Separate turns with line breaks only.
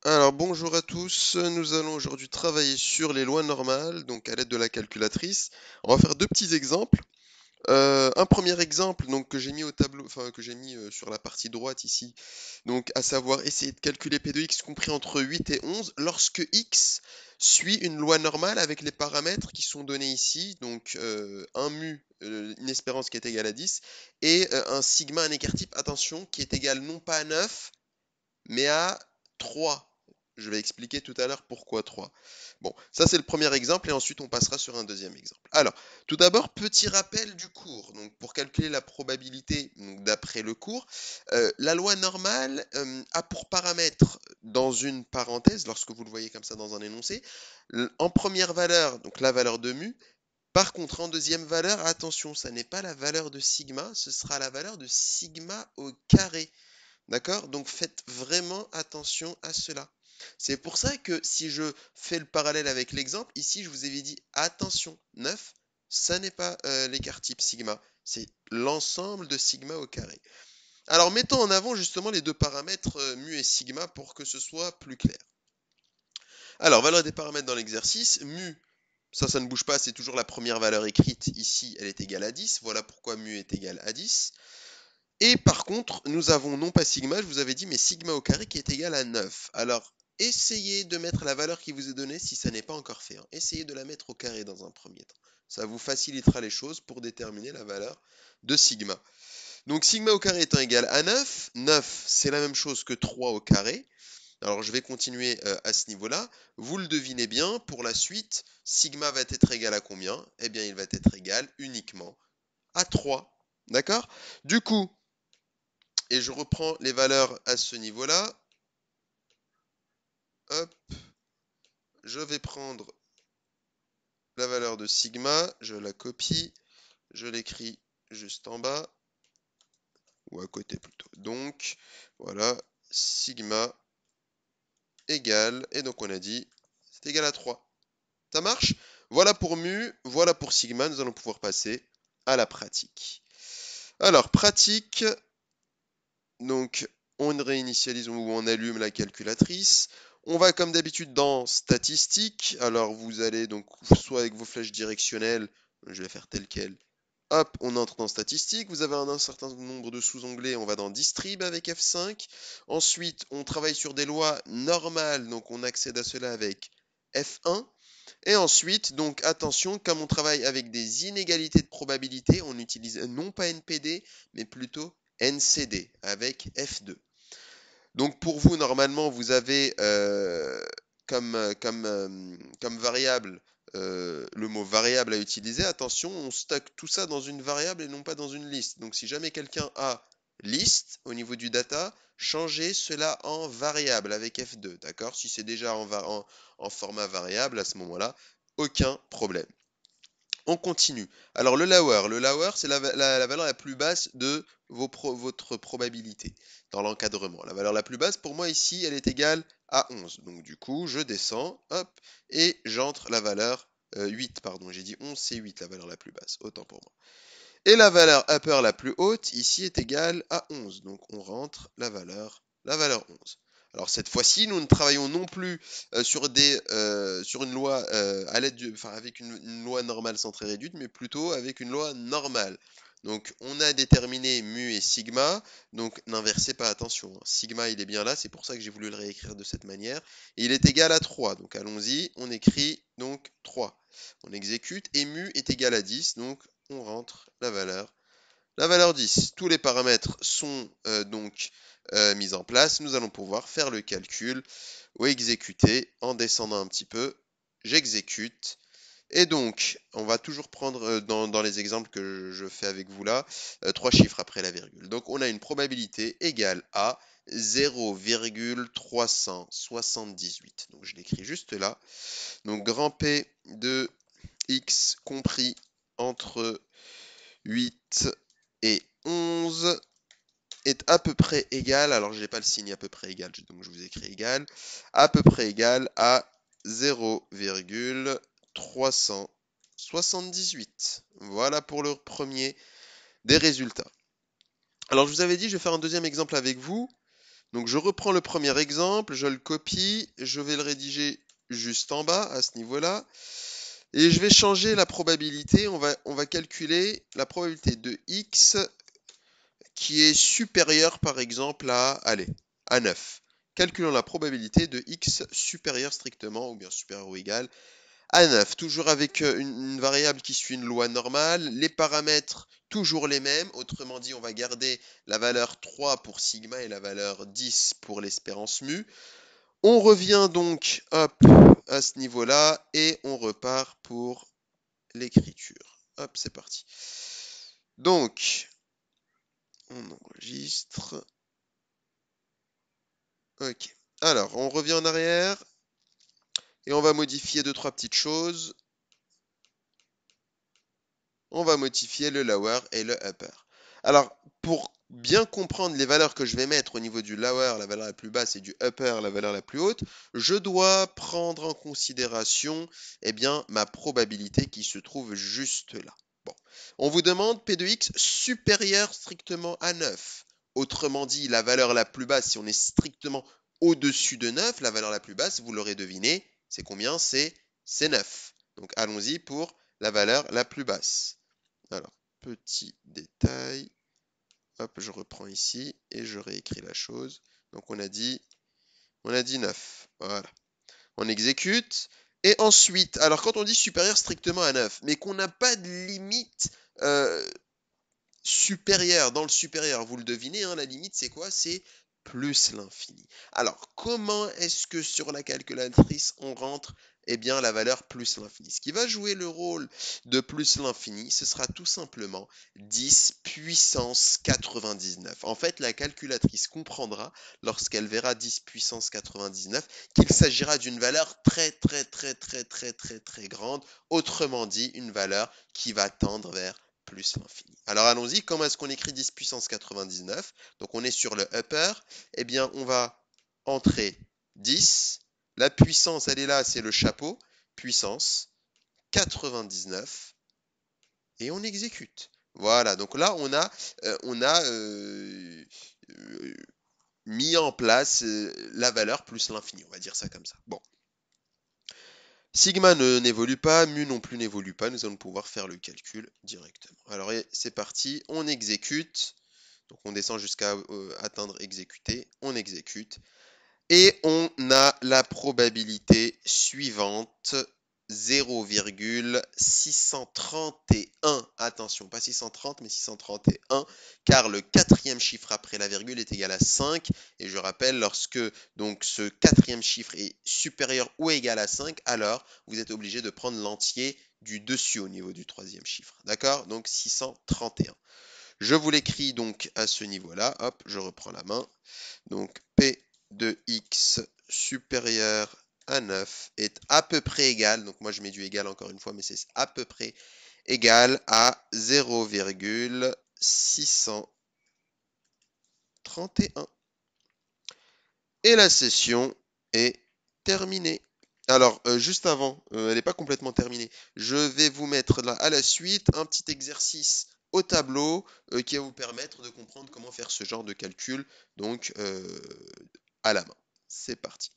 Alors bonjour à tous, nous allons aujourd'hui travailler sur les lois normales, donc à l'aide de la calculatrice. On va faire deux petits exemples. Un premier exemple donc que j'ai mis au tableau, enfin que j'ai mis sur la partie droite ici, donc à savoir essayer de calculer P de x compris entre 8 et 11 lorsque x suit une loi normale avec les paramètres qui sont donnés ici, donc un mu, une espérance qui est égale à 10, et un sigma, un écart type, attention, qui est égal non pas à 9, mais à 3. Je vais expliquer tout à l'heure pourquoi 3. Bon, ça c'est le premier exemple et ensuite on passera sur un deuxième exemple. Alors, tout d'abord, petit rappel du cours. Donc, pour calculer la probabilité d'après le cours, la loi normale a pour paramètre dans une parenthèse, lorsque vous le voyez comme ça dans un énoncé, en première valeur, donc la valeur de mu. Par contre, en deuxième valeur, attention, ça n'est pas la valeur de sigma, ce sera la valeur de sigma au carré. D'accord? Donc faites vraiment attention à cela. C'est pour ça que si je fais le parallèle avec l'exemple, ici je vous avais dit attention, 9, ça n'est pas l'écart type sigma, c'est l'ensemble de sigma au carré. Alors mettons en avant justement les deux paramètres mu et sigma pour que ce soit plus clair. Alors valeur des paramètres dans l'exercice, mu, ça ne bouge pas, c'est toujours la première valeur écrite, ici elle est égale à 10, voilà pourquoi mu est égal à 10. Et par contre, nous avons non pas sigma, je vous avais dit, mais sigma au carré qui est égal à 9. Alors, essayez de mettre la valeur qui vous est donnée si ça n'est pas encore fait, hein. Essayez de la mettre au carré dans un premier temps. Ça vous facilitera les choses pour déterminer la valeur de sigma. Donc sigma au carré étant égal à 9, 9 c'est la même chose que 3 au carré. Alors je vais continuer à ce niveau-là. Vous le devinez bien, pour la suite, sigma va être égal à combien? Eh bien il va être égal uniquement à 3. D'accord? Du coup, et je reprends les valeurs à ce niveau-là. Hop, je vais prendre la valeur de sigma, je la copie, je l'écris juste en bas, ou à côté plutôt. Donc, voilà, sigma égale, et donc on a dit, c'est égal à 3. Ça marche? Voilà pour mu, voilà pour sigma, nous allons pouvoir passer à la pratique. Alors, pratique, donc on réinitialise ou on allume la calculatrice. On va comme d'habitude dans statistiques. Alors vous allez donc soit avec vos flèches directionnelles, je vais faire tel quel. Hop, on entre dans statistiques. Vous avez un certain nombre de sous-onglets. On va dans distrib avec F5. Ensuite, on travaille sur des lois normales. Donc on accède à cela avec F1. Et ensuite, donc attention, comme on travaille avec des inégalités de probabilité, on utilise non pas NPD, mais plutôt NCD avec F2. Donc pour vous, normalement, vous avez comme variable le mot variable à utiliser. Attention, on stocke tout ça dans une variable et non pas dans une liste. Donc si jamais quelqu'un a liste au niveau du data, changez cela en variable avec F2. D'accord? Si c'est déjà en format variable, à ce moment-là, aucun problème. On continue. Alors le lower c'est la valeur la plus basse de votre probabilité dans l'encadrement. La valeur la plus basse pour moi ici, elle est égale à 11. Donc du coup, je descends, hop, et j'entre la valeur 8, pardon, j'ai dit 11, c'est 8 la valeur la plus basse, autant pour moi. Et la valeur upper la plus haute, ici, est égale à 11. Donc on rentre la valeur 11. Alors cette fois-ci, nous ne travaillons non plus sur une loi à l'aide enfin, avec une loi normale centrée réduite, mais plutôt avec une loi normale. Donc on a déterminé mu et sigma, donc n'inversez pas, attention, hein. Sigma il est bien là, c'est pour ça que j'ai voulu le réécrire de cette manière. Et il est égal à 3, donc allons-y, on écrit donc 3. On exécute et mu est égal à 10, donc on rentre la valeur 10. Tous les paramètres sont donc mis en place. Nous allons pouvoir faire le calcul ou exécuter en descendant un petit peu. J'exécute. Et donc, on va toujours prendre dans les exemples que je fais avec vous là, trois chiffres après la virgule. Donc, on a une probabilité égale à 0,378. Donc, je l'écris juste là. Donc, grand P de x compris entre 8 et 11 est à peu près égal, alors je n'ai pas le signe à peu près égal, donc je vous écris égal, à peu près égal à 0,378. Voilà pour le premier des résultats. Alors je vous avais dit, je vais faire un deuxième exemple avec vous. Donc je reprends le premier exemple, je le copie, je vais le rédiger juste en bas à ce niveau-là. Et je vais changer la probabilité, on va calculer la probabilité de x qui est supérieure par exemple à, allez, à 9. Calculons la probabilité de x supérieure strictement, ou bien supérieure ou égale à 9, toujours avec une variable qui suit une loi normale, les paramètres toujours les mêmes, autrement dit on va garder la valeur 3 pour sigma et la valeur 10 pour l'espérance mu. On revient donc hop, à ce niveau-là et on repart pour l'écriture. Hop, c'est parti. Donc, on enregistre. Ok. Alors, on revient en arrière et on va modifier deux, trois petites choses. On va modifier le lower et le upper. Alors, pour bien comprendre les valeurs que je vais mettre au niveau du lower, la valeur la plus basse, et du upper, la valeur la plus haute, je dois prendre en considération eh bien, ma probabilité qui se trouve juste là. Bon. On vous demande P de x supérieur strictement à 9. Autrement dit, la valeur la plus basse, si on est strictement au-dessus de 9, la valeur la plus basse, vous l'aurez deviné, c'est combien? C'est 9. Donc allons-y pour la valeur la plus basse. Alors, petit détail. Hop, je reprends ici et je réécris la chose. Donc on a dit 9. Voilà. On exécute. Et ensuite, alors quand on dit supérieur strictement à 9, mais qu'on n'a pas de limite supérieure dans le supérieur, vous le devinez, hein, la limite c'est quoi? C'est plus l'infini. Alors, comment est-ce que sur la calculatrice, on rentre eh bien, la valeur plus l'infini? Ce qui va jouer le rôle de plus l'infini, ce sera tout simplement 10 puissance 99. En fait, la calculatrice comprendra, lorsqu'elle verra 10 puissance 99, qu'il s'agira d'une valeur très, très, très, très, très, très, très grande. Autrement dit, une valeur qui va tendre vers plus l'infini. Alors allons-y, comment est-ce qu'on écrit 10 puissance 99? Donc on est sur le upper, eh bien on va entrer 10, la puissance elle est là, c'est le chapeau, puissance 99, et on exécute. Voilà, donc là on a mis en place la valeur plus l'infini, on va dire ça comme ça. Bon. Sigma n'évolue pas, mu non plus n'évolue pas, nous allons pouvoir faire le calcul directement. Alors c'est parti, on exécute, donc on descend jusqu'à atteindre exécuter, on exécute, et on a la probabilité suivante, 0,631, attention, pas 630 mais 631, car le quatrième chiffre après la virgule est égal à 5, et je rappelle, lorsque donc ce quatrième chiffre est supérieur ou égal à 5, alors vous êtes obligé de prendre l'entier du dessus au niveau du troisième chiffre, d'accord? Donc 631. Je vous l'écris donc à ce niveau-là, hop, je reprends la main, donc P de x supérieur à 9 est à peu près égal, donc moi je mets du égal encore une fois, mais c'est à peu près égal à 0,631. Et la session est terminée. Alors, juste avant, elle n'est pas complètement terminée. Je vais vous mettre là à la suite un petit exercice au tableau qui va vous permettre de comprendre comment faire ce genre de calcul donc à la main. C'est parti.